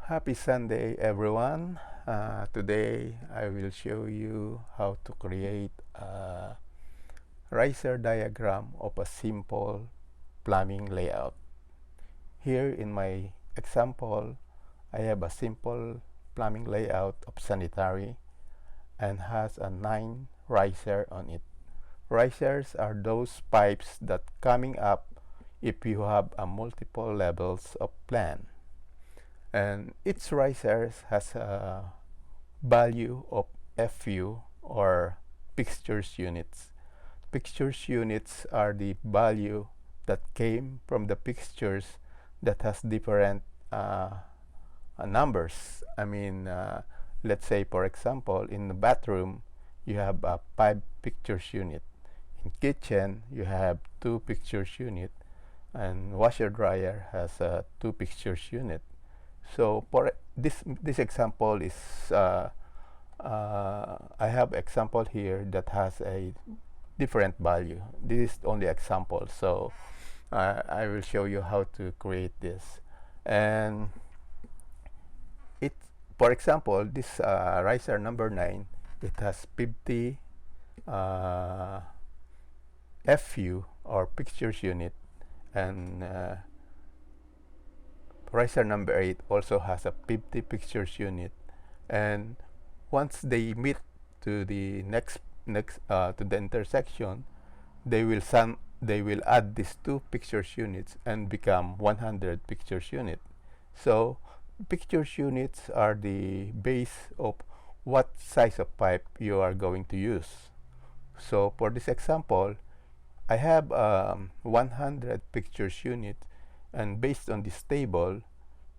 Happy Sunday, everyone. Today I will show you how to create a riser diagram of a simple plumbing layout. Here in my example, I have a simple plumbing layout of sanitary and has a 9 riser on it. Risers are those pipes that coming up if you have a multiple levels of plan. And each riser has a value of FU or fixtures units. Fixtures units are the value that came from the fixtures that has different numbers. Let's say for example in the bathroom you have a 5 fixtures unit. In kitchen you have 2 fixtures unit, and washer dryer has a 2 fixtures unit. So for this example is I have example here that has a different value. This is only example, so I will show you how to create this. And it, for example, this riser number 9, it has 50 FU or fixtures unit, and riser number 8 also has a 50 fixtures unit. And once they meet to the next to the intersection, they will add these 2 fixtures units and become 100 fixtures unit. So fixtures units are the base of what size of pipe you are going to use. So for this example, I have 100 fixtures unit, and based on this table,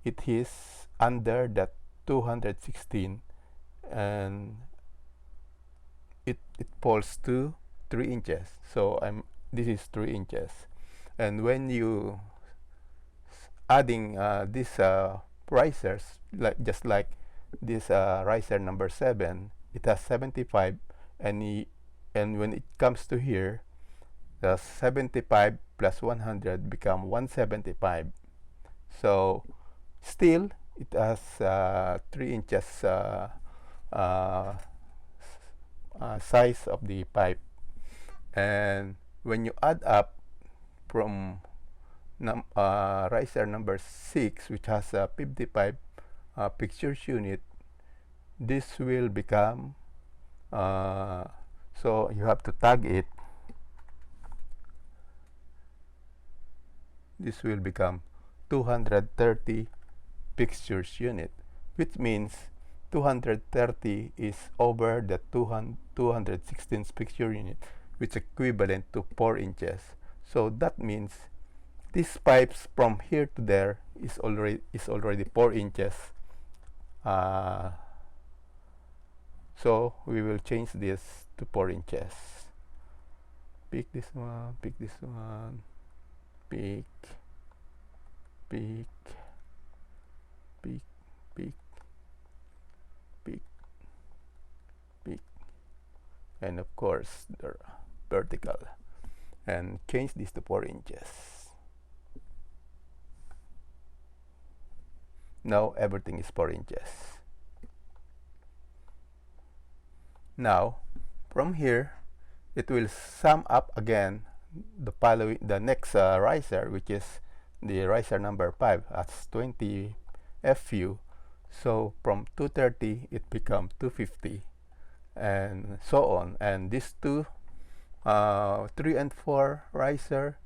it is under that 216, and it falls to 3 inches. So this is 3 inches. And when you adding these risers, just like this riser number 7, it has 75, and when it comes to here, the 75 plus 100 become 175. So still it has 3 inches size of the pipe. And when you add up from riser number 6, which has a 55 fixtures unit, this will become so you have to tag it. This will become 230 fixtures unit, which means 230 is over the 216 fixture unit, which is equivalent to 4 inches. So that means these pipes from here to there is already 4 inches. So we will change this to 4 inches. Pick this one, pick this one, pick, pick, pick, pick, pick, pick, and of course the vertical, and change this to 4 inches. Now everything is 4 inches. Now from here it will sum up again the next riser, which is the riser number 5, as 20 FU. So from 230 it becomes 250, and so on. And these two 3 and 4 riser,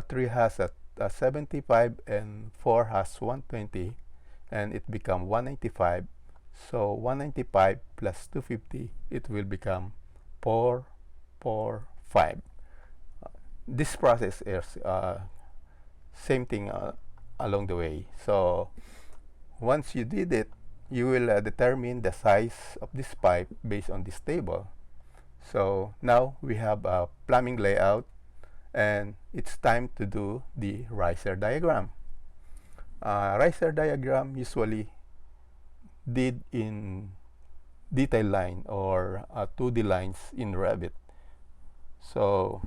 3 has a 75 and 4 has 120, and it become 195. So 195 plus 250, it will become 445. This process is same thing along the way. So once you did it, you will determine the size of this pipe based on this table. So now we have a plumbing layout, and it's time to do the riser diagram. Riser diagram usually did in detail line or 2D lines in Revit. So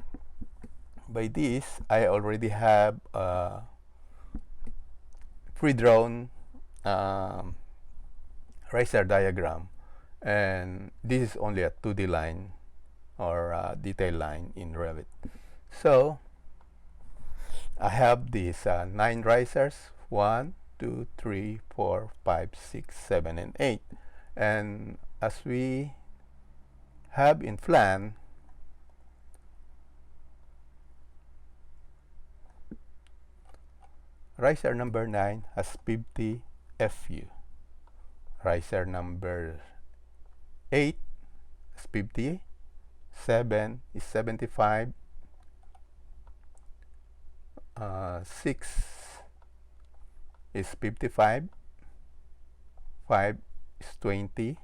by this, I already have pre-drawn riser diagram, and this is only a 2D line or a detail line in Revit. So I have these 9 risers: 1, 2, 3, 4, 5, 6, 7, and 8. And as we have in plan, riser number 9 has 50 FU. Riser number 8 is 50. 7 is 75. 6 is 55. 5 is 20.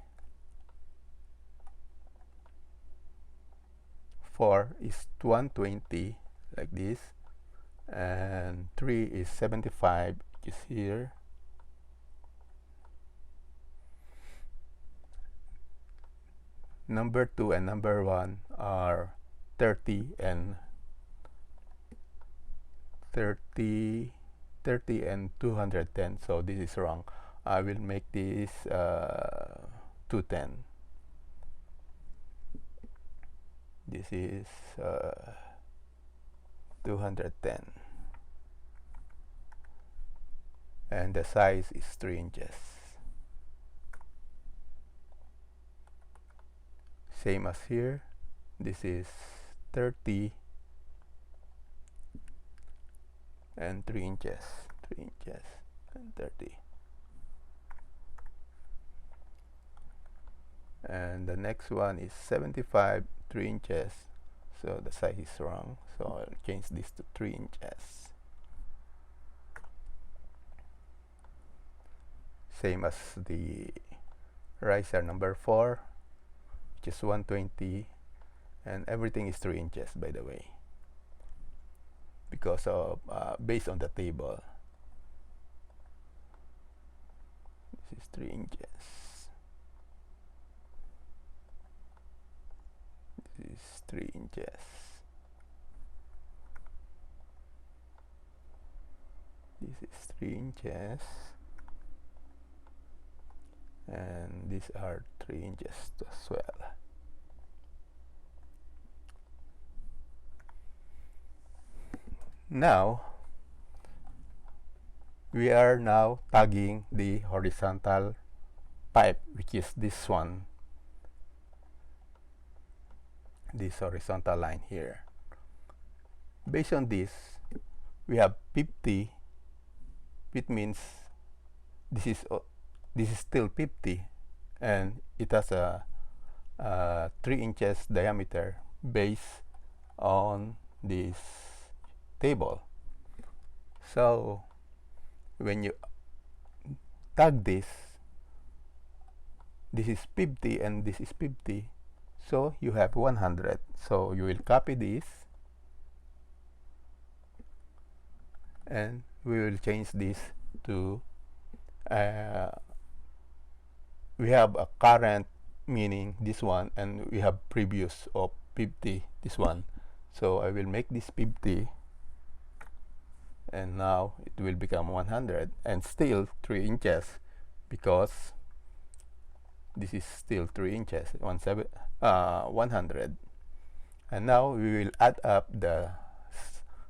4 is 120, like this. And 3 is 75, which is here. Number 2 and number 1 are 30 and 210. So this is wrong. I will make this 210. This is 210. And the size is 3 inches. Same as here. This is 30 and 3 inches. 3 inches and 30. And the next one is 75, 3 inches. So the size is wrong. So I'll change this to 3 inches. Same as the riser number 4, which is 120, and everything is 3 inches, by the way, because of based on the table. This is 3 inches. This is 3 inches. This is 3 inches. And these are 3 inches as well. Now we are now tagging the horizontal pipe, which is this one, this horizontal line here. Based on this, we have 50. It means this is still 50, and it has a 3 inches diameter based on this table. So when you tag this is 50 and this is 50, so you have 100. So you will copy this, and we will change this to we have a current, meaning this one, and we have previous of 50, this one. So I will make this 50, and now it will become 100, and still 3 inches, because this is still 3 inches, 100. And now we will add up the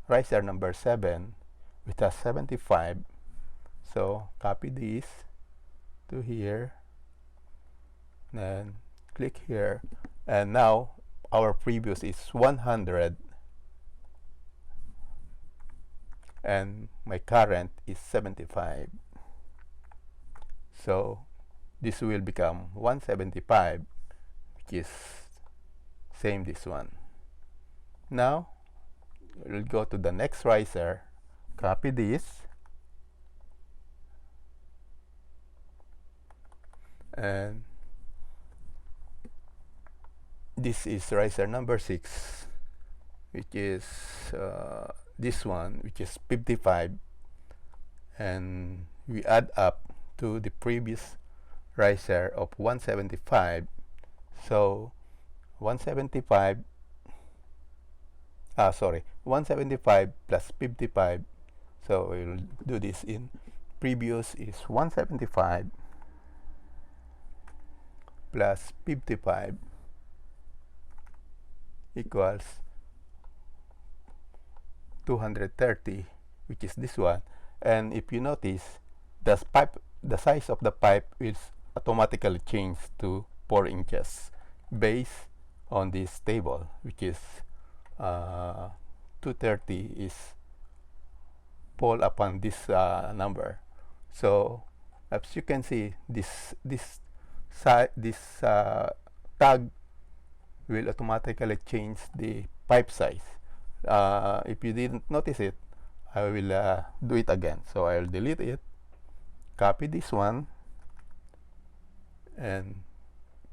riser number 7, which has 75. So copy this to here, and click here, and now our previous is 100, and my current is 75. So this will become 175, which is same this one. Now we'll go to the next riser, copy this, and this is riser number 6, which is this one, which is 55, and we add up to the previous riser of 175. So 175 175 plus 55. So we'll do this in previous is 175 plus 55 equals 230, which is this one. And if you notice, the size of the pipe is automatically changed to 4 inches based on this table, which is 230 is fall upon this number. So as you can see, this tag will automatically change the pipe size. If you didn't notice it, I will do it again. So I'll delete it, copy this one, and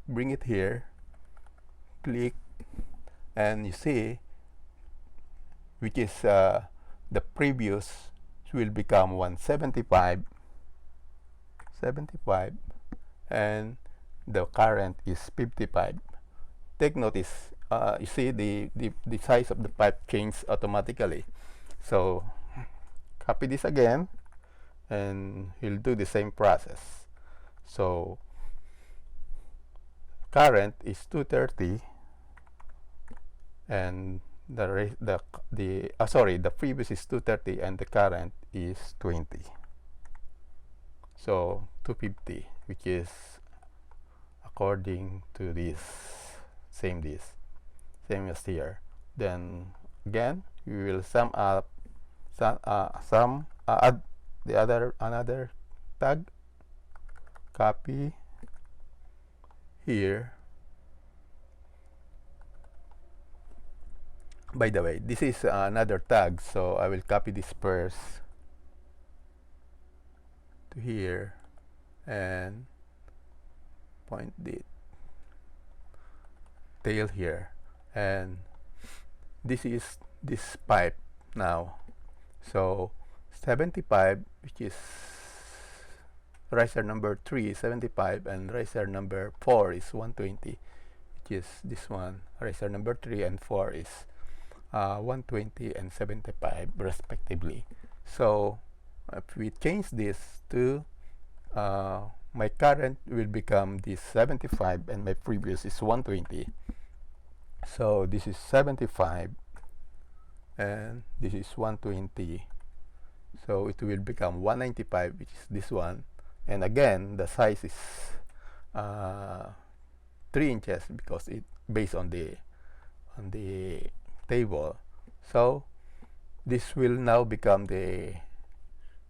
bring it here, click, and you see, which is the previous will become 175, and the current is 55. Take notice, you see the size of the pipe changes automatically. So copy this again, and we'll do the same process. So current is 230, and the previous is 230 and the current is 20. So 250, which is according to this, same as here. Then again, we will add another tag, copy here. By the way, this is another tag, so I will copy this first to here and point the tail here, and this is this pipe now. So 75, which is riser number 3 is 75, and riser number 4 is 120, which is this one. Riser number 3 and 4 is 120 and 75 respectively. So if we change this to my current will become this 75 and my previous is 120. So this is 75 and this is 120. So it will become 195, which is this one. And again, the size is 3 inches because it based on the table. So this will now become the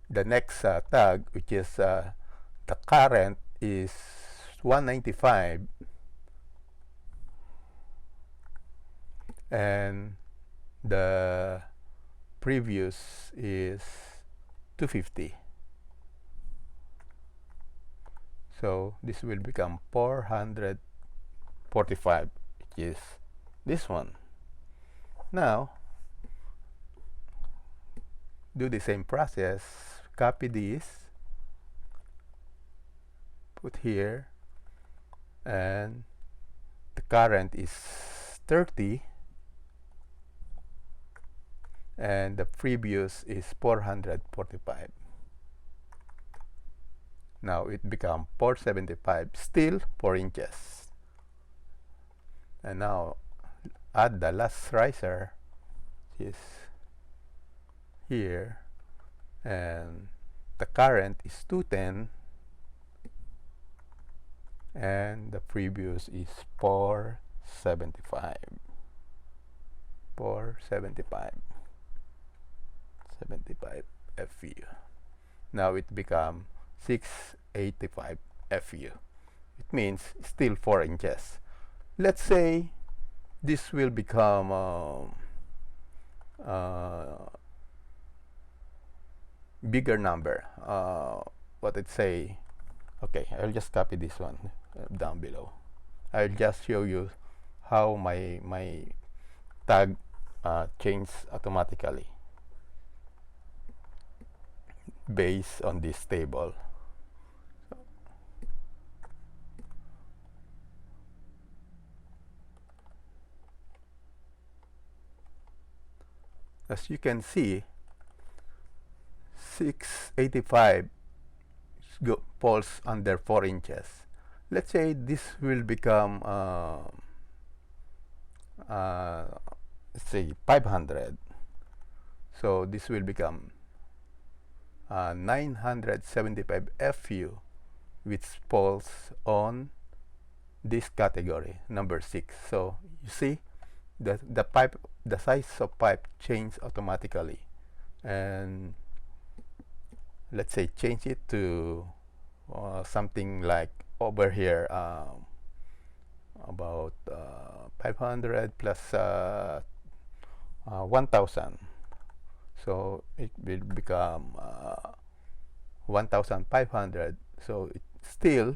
next tag, which is the current is 195 and the previous is 250. So this will become 445, which is this one. Now do the same process, copy this, put here, and the current is 30 and the previous is 445. Now it becomes 475, still 4 inches. And now add the last riser, which is here, and the current is 210 and the previous is 475. 75 FU. Now it becomes 685 FU. It means still 4 inches. Let's say this will become bigger number. What it say? Okay, I'll just copy this one down below. I'll just show you how my tag changes automatically based on this table. As you can see, 685 falls under 4 inches. Let's say this will become let's say 500. So this will become 975 FU, which falls on this category, number 6. So you see the size of pipe change automatically, and let's say change it to something like over here, about 500 plus 1000. So it will become 1500. So it's still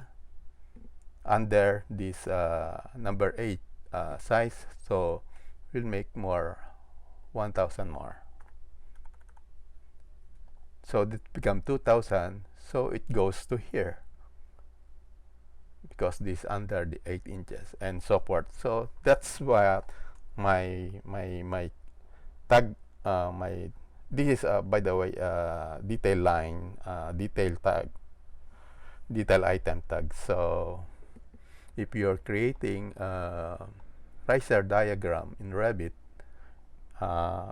under this number 8 size, so we'll make more 1000 more. So it become 2000, so it goes to here because this is under the 8 inches and so forth. So that's what my tag, this is by the way detail line, detail tag, detail item tag. So if you're creating a riser diagram in Revit,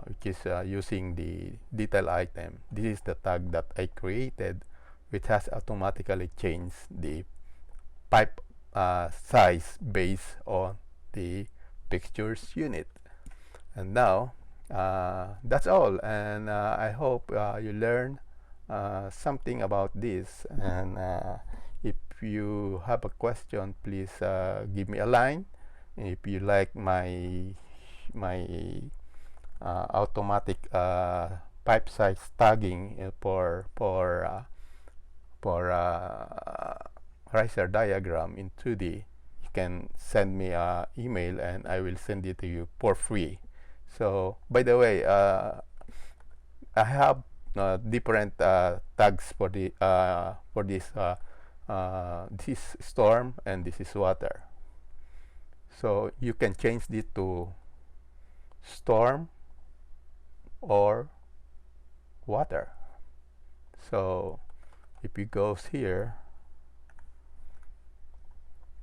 which is using the detail item, this is the tag that I created, which has automatically changed the pipe size based on the fixtures unit. And now that's all, and I hope you learn something about this. And if you have a question, please give me a line. If you like my automatic pipe size tagging for riser diagram in 2D, you can send me an email and I will send it to you for free. So by the way, I have different tags for the this is storm and this is water. So you can change this to storm or water. So if you go here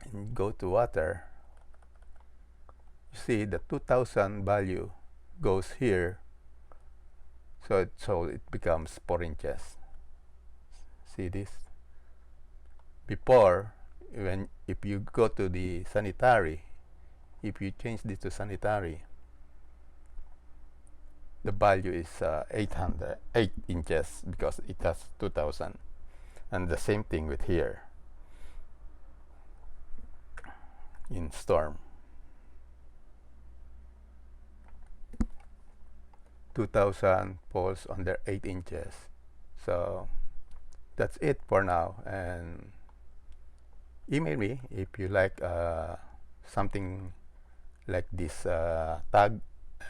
and go to water, you see the 2000 value goes here, so it becomes 4 inches. See this? Before, if you go to the sanitary, if you change this to sanitary, the value is 8 inches because it has 2000. And the same thing with here in storm. 2000 falls under 8 inches. So that's it for now, and email me if you like something like this tag,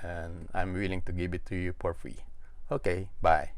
and I'm willing to give it to you for free. Okay, bye.